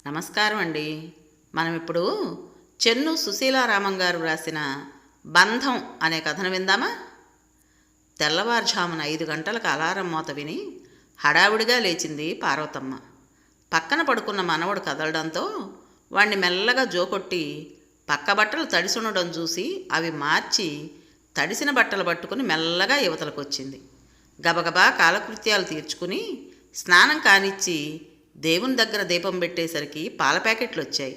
నమస్కారం అండి. మనం ఇప్పుడు చెన్ను సుశీలారామం గారు రాసిన బంధం అనే కథను విందామా? తెల్లవారుజామున 5 గంటలకు అలారం మోత విని హడావుడిగా లేచింది పార్వతమ్మ. పక్కన పడుకున్న మనవడు కదలడంతో వాణ్ణి మెల్లగా జోకొట్టి పక్క బట్టలు తడిసుండడం చూసి అవి మార్చి తడిసిన బట్టలు పట్టుకుని మెల్లగా యువతలకొచ్చింది. గబగబా కాలకృత్యాలు తీర్చుకుని స్నానం కానిచ్చి దేవుని దగ్గర దీపం పెట్టేసరికి పాల ప్యాకెట్లు వచ్చాయి.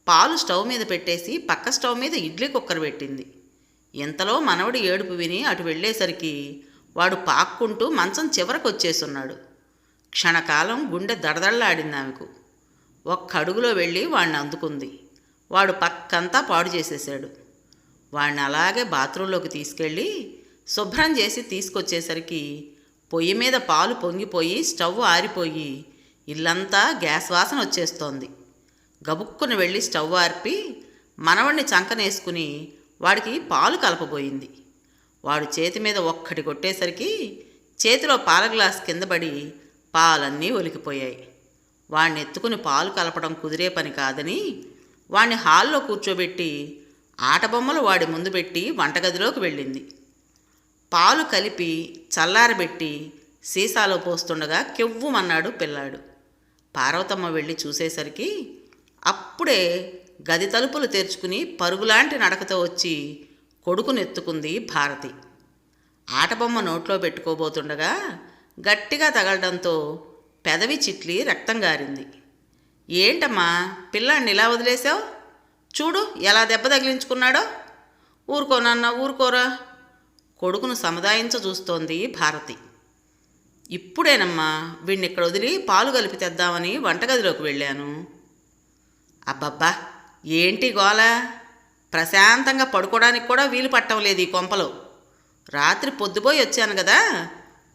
పాలు స్టవ్ మీద పెట్టేసి పక్క స్టవ్ మీద ఇడ్లీ కుక్కర్ పెట్టింది. ఇంతలో మనవడి ఏడుపు విని అటు వెళ్ళేసరికి వాడు పాక్కుంటూ మంచం చివరకు వచ్చేసున్నాడు. క్షణకాలం గుండె దడదళ్ళాడింది ఆమెకు. ఒక్క అడుగులో వెళ్ళి వాడిని అందుకుంది. వాడు పక్కంతా పాడు చేసేశాడు. వాడిని అలాగే బాత్రూంలోకి తీసుకెళ్ళి శుభ్రం చేసి తీసుకొచ్చేసరికి పొయ్యి మీద పాలు పొంగిపోయి స్టవ్ ఆరిపోయి ఇల్లంతా గ్యాస్ వాసన వచ్చేస్తోంది. గబుక్కుని వెళ్ళి స్టవ్ ఆర్పి మనవణ్ణి చంకనేసుకుని వాడికి పాలు కలపబోయింది. వాడు చేతి మీద ఒక్కటి కొట్టేసరికి చేతిలో పాల గ్లాస్ కింద పడి పాలన్నీ ఒలికిపోయాయి. వాడిని ఎత్తుకుని పాలు కలపడం కుదిరే పని కాదని వాడిని హాల్లో కూర్చోబెట్టి ఆటబొమ్మలు వాడి ముందు పెట్టి వంటగదిలోకి వెళ్ళింది. పాలు కలిపి చల్లారబెట్టి సీసాలో పోస్తుండగా కెవ్వుమన్నాడు పిల్లాడు. పార్వతమ్మ వెళ్ళి చూసేసరికి అప్పుడే గది తలుపులు తెరుచుకుని పరుగులాంటి నడకతో వచ్చి కొడుకునెత్తుకుంది భారతి. ఆటబొమ్మ నోట్లో పెట్టుకోబోతుండగా గట్టిగా తగలడంతో పెదవి చిట్లి రక్తం గారింది. ఏంటమ్మా పిల్లాడిని ఇలా వదిలేశావు? చూడు ఎలా దెబ్బ తగిలించుకున్నాడో. ఊరుకోనన్నా ఊరుకోరా, కొడుకును సముదాయించ చూస్తోంది భారతి. ఇప్పుడేనమ్మా వీడిని ఇక్కడ వదిలి పాలు కలిపి తెద్దామని వంటగదిలోకి వెళ్ళాను. అబ్బబ్బా ఏంటి గోల? ప్రశాంతంగా పడుకోవడానికి కూడా వీలు పట్టం లేదు ఈ కొంపలో. రాత్రి పొద్దుపోయి వచ్చాను కదా,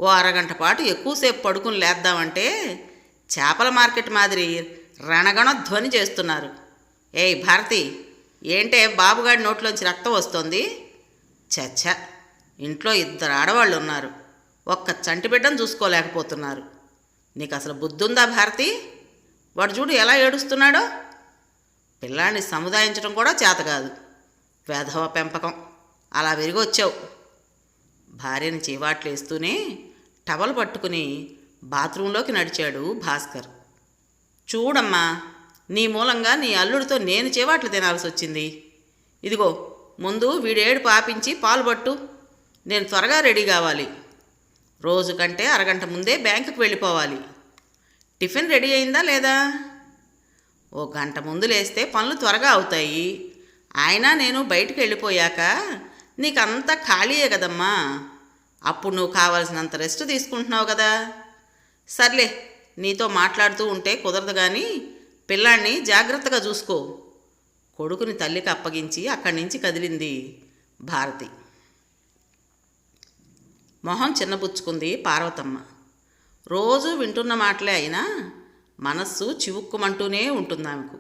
ఓ అరగంట పాటు ఎక్కువసేపు పడుకుని లేద్దామంటే చేపల మార్కెట్ మాదిరి రణగణ ధ్వని చేస్తున్నారు. ఏయ్ భారతి, ఏంటే బాబుగాడి నోట్లోంచి రక్తం వస్తోంది? చచ్చ, ఇంట్లో 2 ఆడవాళ్ళు ఉన్నారు, ఒక్క చంటి బిడ్డను చూసుకోలేకపోతున్నారు. నీకు అసలు బుద్ధుందా భారతి? వాడు చూడు ఎలా ఏడుస్తున్నాడో. పిల్లాన్ని సముదాయించడం కూడా చేత కాదు. వేధవ పెంపకం, అలా విరిగొచ్చావు. భార్యని చీవాట్లేస్తూనే టవల్ పట్టుకుని బాత్రూంలోకి నడిచాడు భాస్కర్. చూడమ్మా, నీ మూలంగా నీ అల్లుడితో నేను చీవాట్లు తినాల్సి వచ్చింది. ఇదిగో ముందు వీడేడు పాపించి పాలు పట్టు, నేను త్వరగా రెడీ కావాలి. రోజు కంటే అరగంట ముందే బ్యాంకుకి వెళ్ళిపోవాలి. టిఫిన్ రెడీ అయిందా లేదా? ఓ గంట ముందు లేస్తే పనులు త్వరగా అవుతాయి. అయినా నేను బయటికి వెళ్ళిపోయాక నీకంతా ఖాళీయే కదమ్మా. అప్పుడు నువ్వు కావలసినంత రెస్ట్ తీసుకుంటున్నావు కదా. సర్లే, నీతో మాట్లాడుతూ ఉంటే కుదరదు కానీ పిల్లాన్ని జాగ్రత్తగా చూసుకో. కొడుకుని తల్లికి అప్పగించి అక్కడి నుంచి కదిలింది భారతి. మొహం చిన్నబుచ్చుకుంది పార్వతమ్మ. రోజూ వింటున్న మాటలే అయినా మనస్సు చివుక్కుమంటూనే ఉంటుంది ఆమెకు.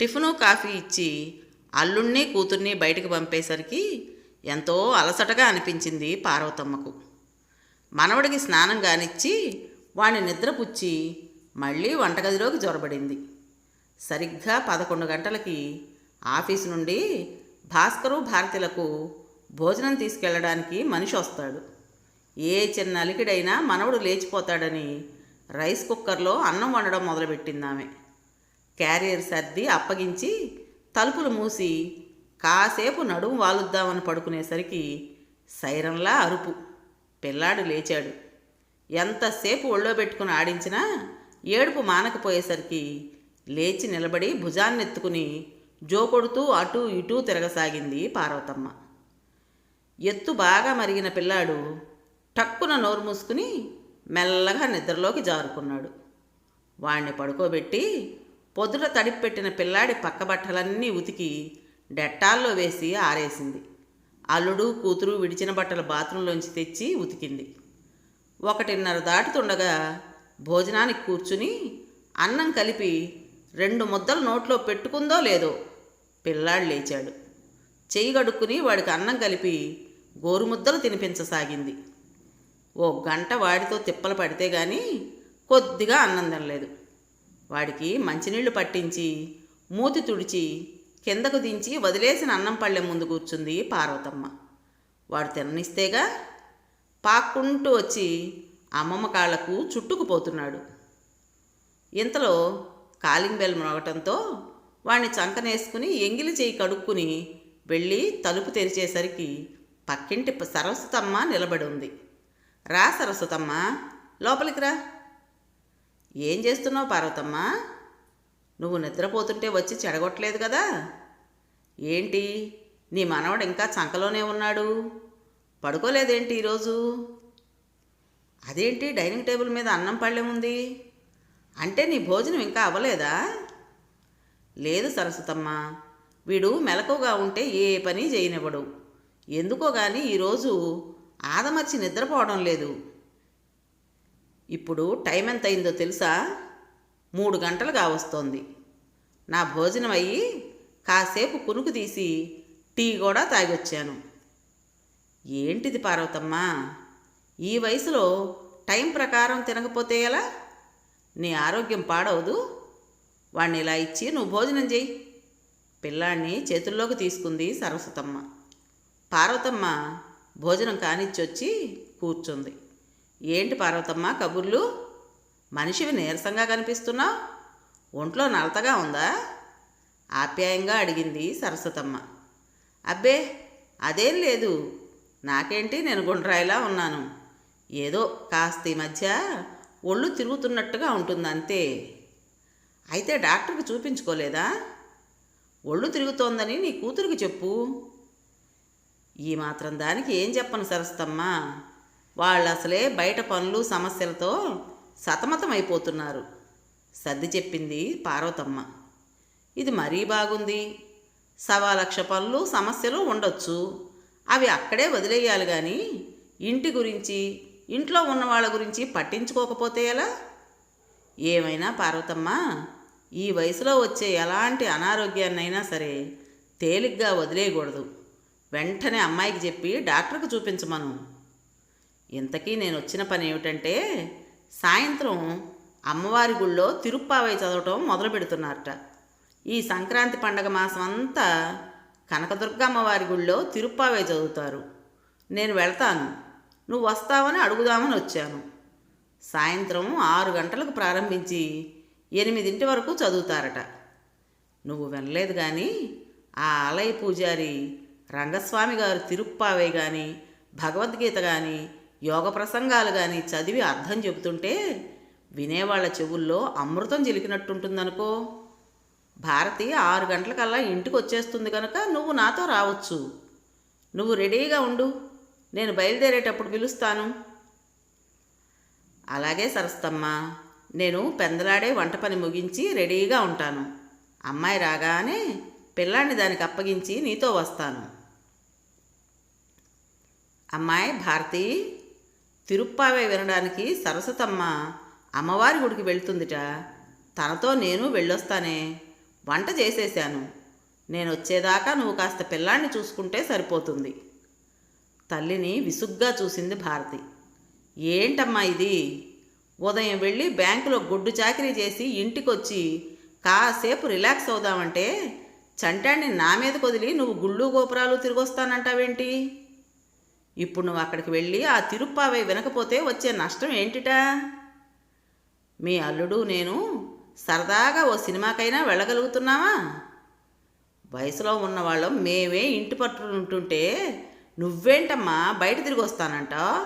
టిఫిను కాఫీ ఇచ్చి అల్లుణ్ణి కూతుర్ని బయటికి పంపేసరికి ఎంతో అలసటగా అనిపించింది పార్వతమ్మకు. మనవడికి స్నానం కానిచ్చి వాణ్ణి నిద్రపుచ్చి మళ్ళీ వంటగదిలోకి జొరబడింది. సరిగ్గా 11 గంటలకి ఆఫీసు నుండి భాస్కరు భారతిలకు భోజనం తీసుకెళ్ళడానికి మనిషి వస్తాడు. ఏ చిన్న అలికిడైనా మనవడు లేచిపోతాడని రైస్ కుక్కర్లో అన్నం వండడం మొదలుపెట్టిందామె. క్యారియర్ సర్ది అప్పగించి తలుపులు మూసి కాసేపు నడుము వాలుద్దామని పడుకునేసరికి సైరన్లా అరుపు. పిల్లాడు లేచాడు. ఎంతసేపు ఒళ్ళో పెట్టుకుని ఆడించినా ఏడుపు మానకపోయేసరికి లేచి నిలబడి భుజాన్నెత్తుకుని జోకొడుతూ అటూ ఇటూ తిరగసాగింది పార్వతమ్మ. ఎత్తు బాగా మరిగిన పిల్లాడు టక్కున నోరు మూసుకుని మెల్లగా నిద్రలోకి జారుకున్నాడు. వాణ్ణి పడుకోబెట్టి పొద్దుట తడిపెట్టిన పిల్లాడి పక్క బట్టలన్నీ ఉతికి డెట్టాల్లో వేసి ఆరేసింది. అల్లుడు కూతురు విడిచిన బట్టలు బాత్రూంలోంచి తెచ్చి ఉతికింది. 1:30 దాటుతుండగా భోజనానికి కూర్చుని అన్నం కలిపి 2 ముద్దలు నోట్లో పెట్టుకుందో లేదో పిల్లాడు లేచాడు. చెయ్యి గడుక్కుని వాడికి అన్నం కలిపి గోరుముద్దలు తినిపించసాగింది. ఓ గంట వాడితో తిప్పలు పడితే గాని కొద్దిగా అన్నం తినలేదు. వాడికి మంచినీళ్లు పట్టించి మూతి తుడిచి కిందకు దించి వదిలేసిన అన్నం పళ్ళెం ముందు కూర్చుంది పార్వతమ్మ. వాడు తిననిస్తేగా పాక్కుంటూ వచ్చి అమ్మమ్మ కాళ్లకు చుట్టుకుపోతున్నాడు. ఇంతలో కాలింగ్ బెల్ మ్రోగటంతో వాణ్ణి చంకనేసుకుని ఎంగిలి చేయి కడుక్కుని వెళ్ళి తలుపు తెరిచేసరికి పక్కింటి సరస్వతమ్మ నిలబడి ఉంది. రా సరస్వతమ్మ, లోపలికి రా. ఏం చేస్తున్నావు పార్వతమ్మ? నువ్వు నిద్రపోతుంటే వచ్చి చెడగొట్టలేదు కదా? ఏంటి, నీ మనవడు ఇంకా చంకలోనే ఉన్నాడు, పడుకోలేదేంటి ఈరోజు? అదేంటి డైనింగ్ టేబుల్ మీద అన్నం పళ్ళెం ఉంది? అంటే నీ భోజనం ఇంకా అవ్వలేదా? లేదు సరస్వతమ్మ, వీడు మెలకువగా ఉంటే ఏ పని చేయనివ్వడు. ఎందుకో గాని ఈరోజు ఆదమర్చి నిద్రపోవడం లేదు. ఇప్పుడు టైం ఎంత అయిందో తెలుసా? 3 గంటలు కావస్తోంది. నా భోజనం అయ్యి కాసేపు కునుకు తీసి టీ కూడా తాగొచ్చాను. ఏంటిది పార్వతమ్మ, ఈ వయసులో టైం ప్రకారం తినకపోతే ఎలా? నీ ఆరోగ్యం పాడవదు. వాణ్ణి ఇలా ఇచ్చి నువ్వు భోజనం చెయ్యి. పిల్లాన్ని చేతుల్లోకి తీసుకుంది సరస్వతమ్మ. పార్వతమ్మ భోజనం కానిచ్చొచ్చి కూర్చుంది. ఏంటి పార్వతమ్మ కబుర్లు? మనిషివి నీరసంగా కనిపిస్తున్నావు, ఒంట్లో నలతగా ఉందా? ఆప్యాయంగా అడిగింది సరస్వతమ్మ. అబ్బే అదేం లేదు, నాకేంటి, నేను గుండ్రాయిలా ఉన్నాను. ఏదో కాస్త ఈ మధ్య ఒళ్ళు తిరుగుతున్నట్టుగా ఉంటుంది అంతే. అయితే డాక్టర్కి చూపించుకోలేదా? ఒళ్ళు తిరుగుతోందని నీ కూతురికి చెప్పు. ఈ మాత్రం దానికి ఏం చెప్పను సరస్వతమ్మ, వాళ్ళు అసలే బయట పనులు సమస్యలతో సతమతమైపోతున్నారు, సర్ది చెప్పింది పార్వతమ్మ. ఇది మరీ బాగుంది. 1,00,000 పనులు సమస్యలు ఉండొచ్చు, అవి అక్కడే వదిలేయాలి కానీ ఇంటి గురించి ఇంట్లో ఉన్న వాళ్ళ గురించి పట్టించుకోకపోతే ఎలా? ఏమైనా పార్వతమ్మ, ఈ వయసులో వచ్చే ఎలాంటి అనారోగ్యాన్నైనా సరే తేలిగ్గా వదిలేయకూడదు. వెంటనే అమ్మాయికి చెప్పి డాక్టర్కి చూపించమను. ఇంతకీ నేను వచ్చిన పని ఏమిటంటే, సాయంత్రం అమ్మవారి గుళ్ళో తిరుప్పావై చదవటం మొదలు పెడుతున్నారట. ఈ సంక్రాంతి పండగ మాసం అంతా కనకదుర్గ అమ్మవారి గుళ్ళో తిరుప్పావై చదువుతారు. నేను వెళ్తాను, నువ్వు వస్తావని అడుగుదామని వచ్చాను. సాయంత్రం 6 గంటలకు ప్రారంభించి 8 వరకు చదువుతారట. నువ్వు వినలేదు కానీ ఆ ఆలయ పూజారి రంగస్వామి గారు తిరుప్పావై కానీ భగవద్గీత కానీ యోగ ప్రసంగాలు కానీ చదివి అర్థం చెబుతుంటే వినేవాళ్ల చెవుల్లో అమృతం చిలికినట్టుంటుందనుకో. భారతి 6 గంటలకల్లా ఇంటికి వచ్చేస్తుంది కనుక నువ్వు నాతో రావచ్చు. నువ్వు రెడీగా ఉండు, నేను బయలుదేరేటప్పుడు పిలుస్తాను. అలాగే సరస్తమ్మ, నేను పెందలాడే వంట పని ముగించి రెడీగా ఉంటాను. అమ్మాయి రాగానే పిల్లాన్ని దానికి అప్పగించి నీతో వస్తాను. అమ్మాయి భారతి, తిరుప్పావై వినడానికి సరస్వతమ్మ అమ్మవారి గుడికి వెళ్తుందిట. తనతో నేను వెళ్ళొస్తానే. వంట చేసేశాను. నేను వచ్చేదాకా నువ్వు కాస్త పిల్లాన్ని చూసుకుంటే సరిపోతుంది. తల్లిని విసుగ్గా చూసింది భారతి. ఏంటమ్మా ఇది? ఉదయం వెళ్ళి బ్యాంకులో గుడ్డు చాకిరీ చేసి ఇంటికొచ్చి కాసేపు రిలాక్స్ అవుదామంటే చంటాన్ని నా మీదకి వదిలి నువ్వు గుళ్ళు గోపురాలు తిరిగొస్తానంటావేంటి? ఇప్పుడు నువ్వు అక్కడికి వెళ్ళి ఆ తిరుప్పావై వినకపోతే వచ్చే నష్టం ఏంటిటా? మీ అల్లుడు నేను సరదాగా ఓ సినిమాకైనా వెళ్ళగలుగుతున్నావా? వయసులో ఉన్నవాళ్ళం మేమే ఇంటి పట్టుకుంటుంటే నువ్వేంటమ్మా బయట తిరిగి వస్తానంటావు?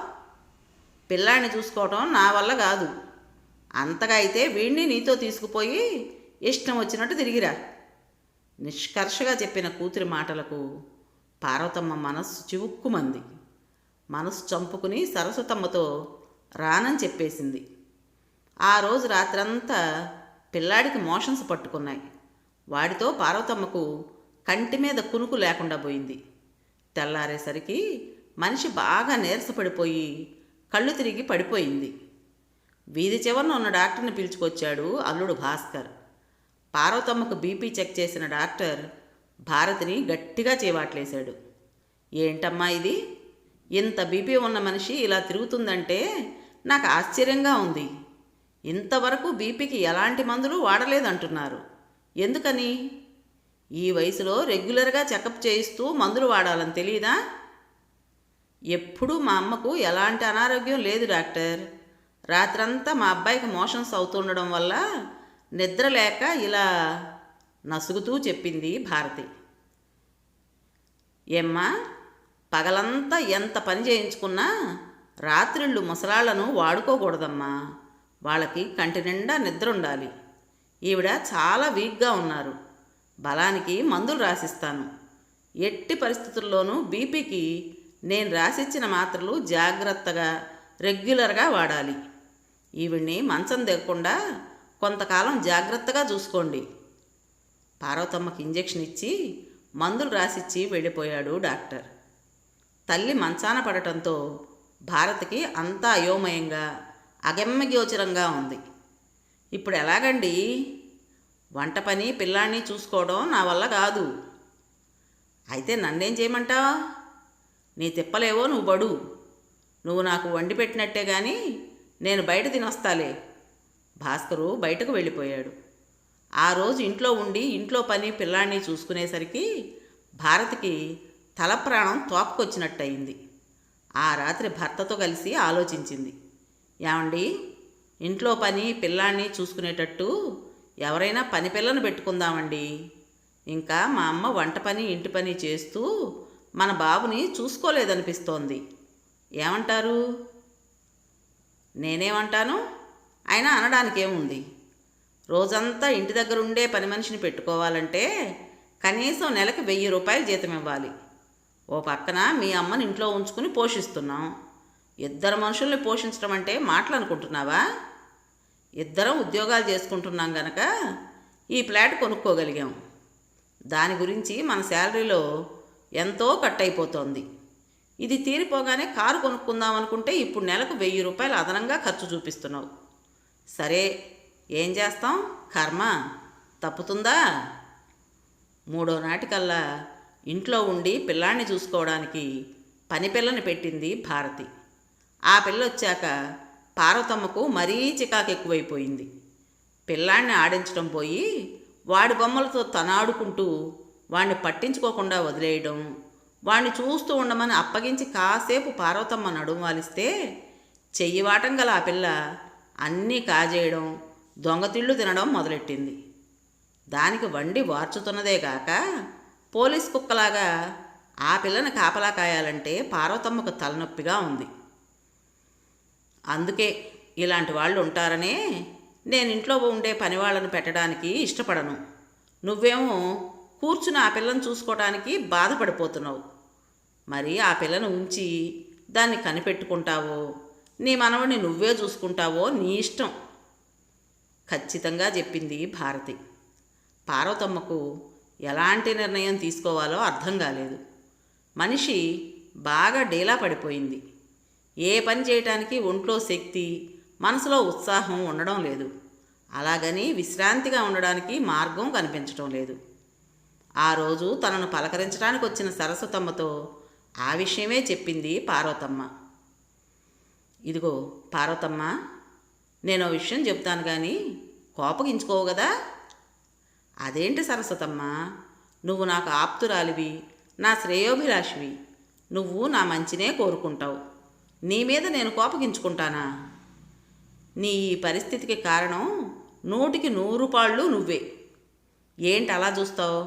పిల్లాన్ని చూసుకోవటం నా వల్ల కాదు. అంతగా అయితే వీడిని నీతో తీసుకుపోయి ఇష్టం వచ్చినట్టు తిరిగిరా. నిష్కర్షగా చెప్పిన కూతురి మాటలకు పార్వతమ్మ మనస్సు చివుక్కుమంది. మనసు చంపుకుని సరస్వతమ్మతో రానని చెప్పేసింది. ఆ రోజు రాత్రంతా పిల్లాడికి మోషన్స్ పట్టుకున్నాయి. వాడితో పార్వతమ్మకు కంటి మీద కునుకు లేకుండా పోయింది. తెల్లారేసరికి మనిషి బాగా నీరసపడిపోయి కళ్ళు తిరిగి పడిపోయింది. వీధి చివరన ఉన్న డాక్టర్ని పిలుచుకొచ్చాడు అల్లుడు భాస్కర్. పార్వతమ్మకు బీపీ చెక్ చేసిన డాక్టర్ భారతిని గట్టిగా చేవాట్లేశాడు. ఏంటమ్మా ఇది? ఇంత బీపీ ఉన్న మనిషి ఇలా తిరుగుతుందంటే నాకు ఆశ్చర్యంగా ఉంది. ఇంతవరకు బీపీకి ఎలాంటి మందులు వాడలేదంటున్నారు. ఎందుకని? ఈ వయసులో రెగ్యులర్గా చెకప్ చేయిస్తూ మందులు వాడాలని తెలియదా? ఎప్పుడూ మా అమ్మకు ఎలాంటి అనారోగ్యం లేదు డాక్టర్. రాత్రంతా మా అబ్బాయికి మోషన్స్ అవుతుండడం వల్ల నిద్ర లేక ఇలా నసుగుతూ చెప్పింది భారతి. ఏమ్మా, పగలంతా ఎంత పని చేయించుకున్నా రాత్రిళ్ళు ముసలాళ్లను వాడుకోకూడదమ్మా. వాళ్ళకి కంటి నిండా నిద్ర ఉండాలి. ఈవిడ చాలా వీక్గా ఉన్నారు. బలానికి మందులు రాసిస్తాను. ఎట్టి పరిస్థితుల్లోనూ బీపీకి నేను రాసిచ్చిన మాత్రలు జాగ్రత్తగా రెగ్యులర్గా వాడాలి. ఈవిడ్ని మంచం దిగకుండా కొంతకాలం జాగ్రత్తగా చూసుకోండి. పార్వతమ్మకి ఇంజెక్షన్ ఇచ్చి మందులు రాసిచ్చి వెళ్ళిపోయాడు డాక్టర్. తల్లి మంచాన పడటంతో భారతికి అంతా అయోమయంగా అగమ్యగోచరంగా ఉంది. ఇప్పుడు ఎలాగండి? వంట పని పిల్లాన్ని చూసుకోవడం నా వల్ల కాదు. అయితే నన్నేం చేయమంటావా? నీ తిప్పలేవో నువ్వు బడు. నువ్వు నాకు వండి పెట్టినట్టే కానీ నేను బయట తినొస్తాలే. భాస్కరు బయటకు వెళ్ళిపోయాడు. ఆ రోజు ఇంట్లో ఉండి ఇంట్లో పని పిల్లాన్ని చూసుకునేసరికి భారతికి తల ప్రాణం తోపుకొచ్చినట్టయింది. ఆ రాత్రి భర్తతో కలిసి ఆలోచించింది. ఏమండి, ఇంట్లో పని పిల్లాన్ని చూసుకునేటట్టు ఎవరైనా పని పిల్లను పెట్టుకుందామండి. ఇంకా మా అమ్మ వంట పని ఇంటి పని చేస్తూ మన బాబుని చూసుకోలేదనిపిస్తోంది. ఏమంటారు? నేనేమంటాను? అయినా అనడానికేముంది? రోజంతా ఇంటి దగ్గర ఉండే పని మనిషిని పెట్టుకోవాలంటే కనీసం నెలకి 1000 రూపాయలు జీతం ఇవ్వాలి. ఓ పక్కన మీ అమ్మని ఇంట్లో ఉంచుకుని పోషిస్తున్నాం. ఇద్దరు మనుషుల్ని పోషించడం అంటే మాటలు అనుకుంటున్నావా? ఇద్దరం ఉద్యోగాలు చేసుకుంటున్నాం గనక ఈ ఫ్లాట్ కొనుక్కోగలిగాం. దాని గురించి మన శాలరీలో ఎంతో కట్ అయిపోతోంది. ఇది తీరిపోగానే కారు కొనుక్కుందాం అనుకుంటే ఇప్పుడు నెలకు 1000 రూపాయలు అదనంగా ఖర్చు చూపిస్తున్నావు. సరే, ఏం చేస్తాం? కర్మ తప్పుతుందా? 3వ నాటికల్లా ఇంట్లో ఉండి పిల్లాన్ని చూసుకోవడానికి పని పిల్లని పెట్టింది భారతి. ఆ పిల్ల వచ్చాక పార్వతమ్మకు మరీ చికాకు ఎక్కువైపోయింది. పిల్లాన్ని ఆడించడం పోయి వాడి బొమ్మలతో తనాడుకుంటూ వాణ్ణి పట్టించుకోకుండా వదిలేయడం, వాణ్ణి చూస్తూ ఉండమని అప్పగించి కాసేపు పార్వతమ్మ నడుము వాలిస్తే చెయ్యివాటం గల ఆ పిల్ల అన్నీ కాజేయడం, దొంగతిళ్ళు తినడం మొదలెట్టింది. దానికి వండి వార్చుతున్నదే గాక పోలీస్ కుక్కలాగా ఆ పిల్లని కాపలా కాయాలంటే పార్వతమ్మకు తలనొప్పిగా ఉంది. అందుకే ఇలాంటి వాళ్ళు ఉంటారనే నేను ఇంట్లో ఉండే పనివాళ్ళను పెట్టడానికి ఇష్టపడను. నువ్వేమో కూర్చుని ఆ పిల్లని చూసుకోవడానికి బాధపడిపోతున్నావు. మరి ఆ పిల్లను ఉంచి దాన్ని కనిపెట్టుకుంటావో నీ మనవడిని నువ్వే చూసుకుంటావో నీ ఇష్టం. ఖచ్చితంగా చెప్పింది భారతి. పార్వతమ్మకు ఎలాంటి నిర్ణయం తీసుకోవాలో అర్థం కాలేదు. మనిషి బాగా డీలా పడిపోయింది. ఏ పని చేయటానికి ఒంట్లో శక్తి, మనసులో ఉత్సాహం ఉండడం లేదు. అలాగని విశ్రాంతిగా ఉండడానికి మార్గం కనిపించడం లేదు. ఆ రోజు తనను పలకరించడానికి వచ్చిన సరస్వతమ్మతో ఆ విషయమే చెప్పింది పార్వతమ్మ. ఇదిగో పార్వతమ్మ, నేను ఓ విషయం చెప్తాను కానీ కోపగించుకోవు కదా? అదేంటి సరస్వతమ్మ, నువ్వు నాకు ఆప్తురాలివి, నా శ్రేయోభిలాషివి. నువ్వు నా మంచినే కోరుకుంటావు. నీ మీద నేను కోపగించుకుంటానా? నీ ఈ పరిస్థితికి కారణం 100కి 100 పాళ్ళు నువ్వే. ఏంటి అలా చూస్తావు?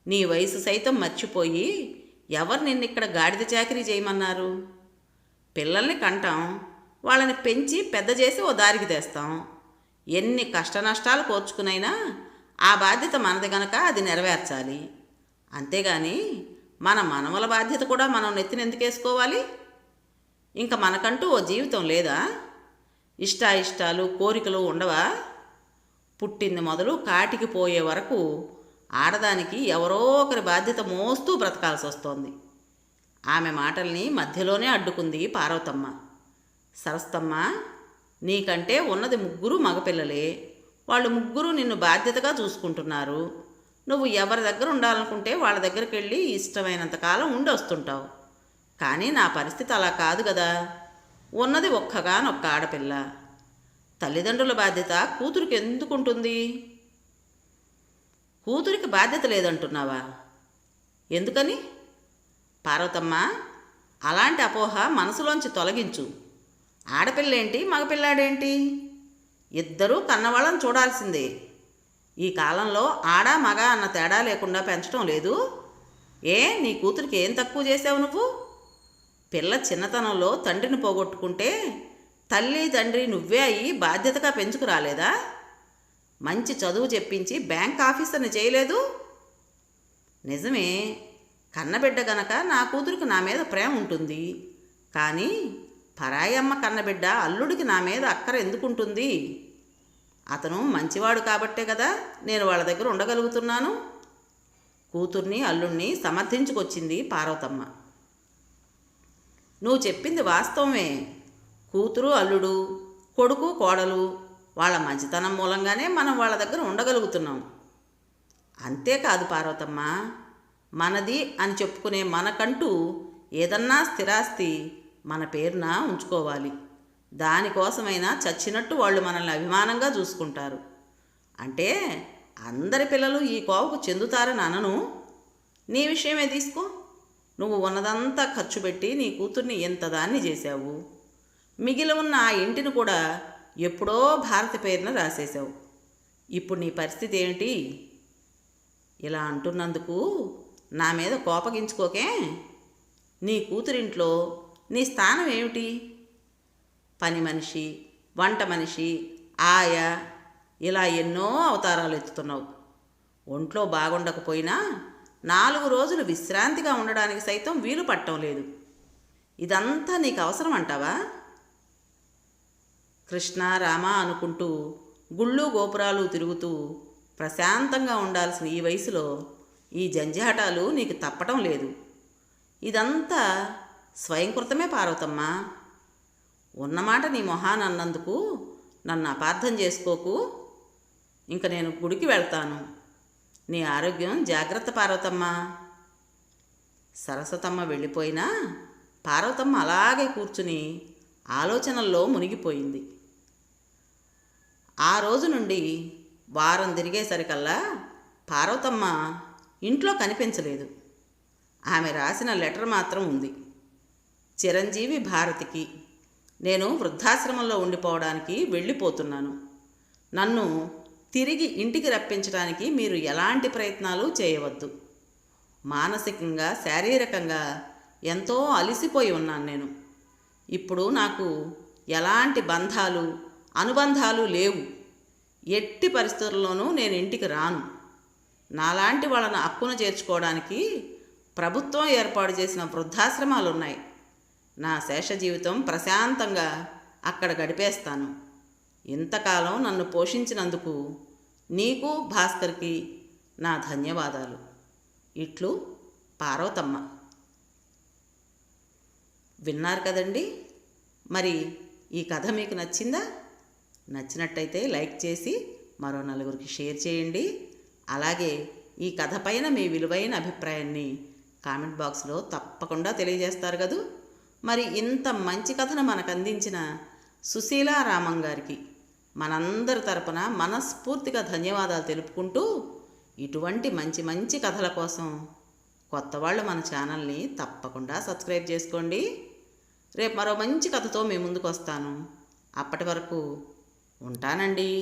నీ వయసు సైతం మర్చిపోయి ఎవరు నిన్నిక్కడ గాడిద చాకిరీ చేయమన్నారు? పిల్లల్ని కంటాం, వాళ్ళని పెంచి పెద్ద చేసి ఓ దారికి తెస్తాం. ఎన్ని కష్ట నష్టాలు కోర్చుకునైనా ఆ బాధ్యత మనది గనక అది నెరవేర్చాలి. అంతేగాని మన మనవల బాధ్యత కూడా మనం నెత్తినెందుకేసుకోవాలి? ఇంకా మనకంటూ ఓ జీవితం లేదా? ఇష్టాయిష్టాలు కోరికలు ఉండవా? పుట్టింది మొదలు కాటికి పోయే వరకు ఆడదానికి ఎవరో ఒకరి బాధ్యత మోస్తూ బ్రతకాల్సి వస్తోంది. ఆమె మాటల్ని మధ్యలోనే అడ్డుకుంది పార్వతమ్మ. సరస్తమ్మ, నీకంటే ఉన్నది 3 మగపిల్లలే. వాళ్ళు 3 నిన్ను బాధ్యతగా చూసుకుంటున్నారు. నువ్వు ఎవరి దగ్గర ఉండాలనుకుంటే వాళ్ళ దగ్గరికి వెళ్ళి ఇష్టమైనంతకాలం ఉండి వస్తుంటావు. కానీ నా పరిస్థితి అలా కాదు కదా. ఉన్నది ఒక్కగానొక్క ఆడపిల్ల. తల్లిదండ్రుల బాధ్యత కూతురికి ఎందుకు ఉంటుంది? కూతురికి బాధ్యత లేదంటున్నావా? ఎందుకని? పార్వతమ్మ, అలాంటి అపోహ మనసులోంచి తొలగించు. ఆడపిల్లేంటి, మగపిల్లాడేంటి, ఇద్దరూ కన్నవాళ్ళని చూడాల్సిందే. ఈ కాలంలో ఆడ మగ అన్న తేడా లేకుండా పెంచడం లేదు. నీ కూతురికి ఏం తక్కువ చేసావు నువ్వు? పిల్ల చిన్నతనంలో తండ్రిని పోగొట్టుకుంటే తల్లి తండ్రి నువ్వే అయ్యి బాధ్యతగా పెంచుకురాలేదా? మంచి చదువు చెప్పించి బ్యాంక్ ఆఫీసర్ని చేయలేదు? నిజమే, కన్నబిడ్డ గనక నా కూతురికి నా మీద ప్రేమ ఉంటుంది. కానీ పరాయి అమ్మ కన్నబిడ్డ అల్లుడికి నా మీద అక్కర ఎందుకుంటుంది? అతను మంచివాడు కాబట్టే కదా నేను వాళ్ళ దగ్గర ఉండగలుగుతున్నాను. కూతుర్ని అల్లుడిని సమర్థించుకొచ్చింది పార్వతమ్మ. నువ్వు చెప్పింది వాస్తవమే. కూతురు అల్లుడు, కొడుకు కోడలు, వాళ్ళ మంచితనం మూలంగానే మనం వాళ్ళ దగ్గర ఉండగలుగుతున్నాం. అంతేకాదు పార్వతమ్మ, మనది అని చెప్పుకునే మనకంటూ ఏదన్నా స్థిరాస్తి మన పేరున ఉంచుకోవాలి. దానికోసమైనా చచ్చినట్టు వాళ్ళు మనల్ని అభిమానంగా చూసుకుంటారు. అంటే అందరి పిల్లలు ఈ కోవకు చెందుతారని అనను. నీ విషయమే తీసుకో. నువ్వు ఉన్నదంతా ఖర్చు పెట్టి నీ కూతుర్ని ఎంత దాన్ని చేశావు. మిగిలి ఉన్న ఆ ఇంటిని కూడా ఎప్పుడో భారతి పేరున రాసేశావు. ఇప్పుడు నీ పరిస్థితి ఏమిటి? ఇలా అంటున్నందుకు నా మీద కోపగించుకోకే. నీ కూతురింట్లో నీ స్థానం ఏమిటి? పని మనిషి, వంట మనిషి, ఆయా, ఇలా ఎన్నో అవతారాలు ఎత్తుతున్నావు. ఒంట్లో బాగుండకపోయినా 4 రోజులు విశ్రాంతిగా ఉండడానికి సైతం వీలు పట్టడం లేదు. ఇదంతా నీకు అవసరం అంటావా? కృష్ణ రామ అనుకుంటూ గుళ్ళు గోపురాలు తిరుగుతూ ప్రశాంతంగా ఉండాల్సిన ఈ వయసులో ఈ జంజాటాలు నీకు తప్పటం లేదు. ఇదంతా స్వయంకృతమే పార్వతమ్మ. ఉన్నమాట నీ మొహాన అన్నందుకు నన్ను అపార్థం చేసుకోకు. ఇంక నేను గుడికి వెళ్తాను. నీ ఆరోగ్యం జాగ్రత్త పార్వతమ్మ. సరస్వతమ్మ వెళ్ళిపోయినా పార్వతమ్మ అలాగే కూర్చుని ఆలోచనల్లో మునిగిపోయింది. ఆ రోజు నుండి వారం తిరిగేసరికల్లా పార్వతమ్మ ఇంట్లో కనిపించలేదు. ఆమె రాసిన లెటర్ మాత్రం ఉంది. చిరంజీవి భారతికి, నేను వృద్ధాశ్రమంలో ఉండిపోవడానికి వెళ్ళిపోతున్నాను. నన్ను తిరిగి ఇంటికి రప్పించడానికి మీరు ఎలాంటి ప్రయత్నాలు చేయవద్దు. మానసికంగా శారీరకంగా ఎంతో అలసిపోయి ఉన్నాను నేను. ఇప్పుడు నాకు ఎలాంటి బంధాలు అనుబంధాలు లేవు. ఎట్టి పరిస్థితుల్లోనూ నేను ఇంటికి రాను. నాలాంటి వాళ్ళను అక్కున చేర్చుకోవడానికి ప్రభుత్వం ఏర్పాటు చేసిన వృద్ధాశ్రమాలు ఉన్నాయి. నా శేష జీవితం ప్రశాంతంగా అక్కడ గడిపేస్తాను. ఇంతకాలం నన్ను పోషించినందుకు నీకు భాస్కర్కి నా ధన్యవాదాలు. ఇట్లు పార్వతమ్మ. విన్నారు కదండి. మరి ఈ కథ మీకు నచ్చిందా? నచ్చినట్టయితే లైక్ చేసి మరో నలుగురికి షేర్ చేయండి. అలాగే ఈ కథ పైన మీ విలువైన అభిప్రాయాన్ని కామెంట్ బాక్స్లో తప్పకుండా తెలియజేస్తారు కదూ. మరి ఇంత మంచి కథను మనకు అందించిన సుశీలా రామం గారికి మనందరి తరపున మనస్ఫూర్తిగా ధన్యవాదాలు తెలుపుకుంటూ, ఇటువంటి మంచి మంచి కథల కోసం కొత్త వాళ్ళు మన ఛానల్ని తప్పకుండా సబ్స్క్రైబ్ చేసుకోండి. రేపు మరో మంచి కథతో మీ ముందుకు వస్తాను. అప్పటి వరకు ఉంటానండి.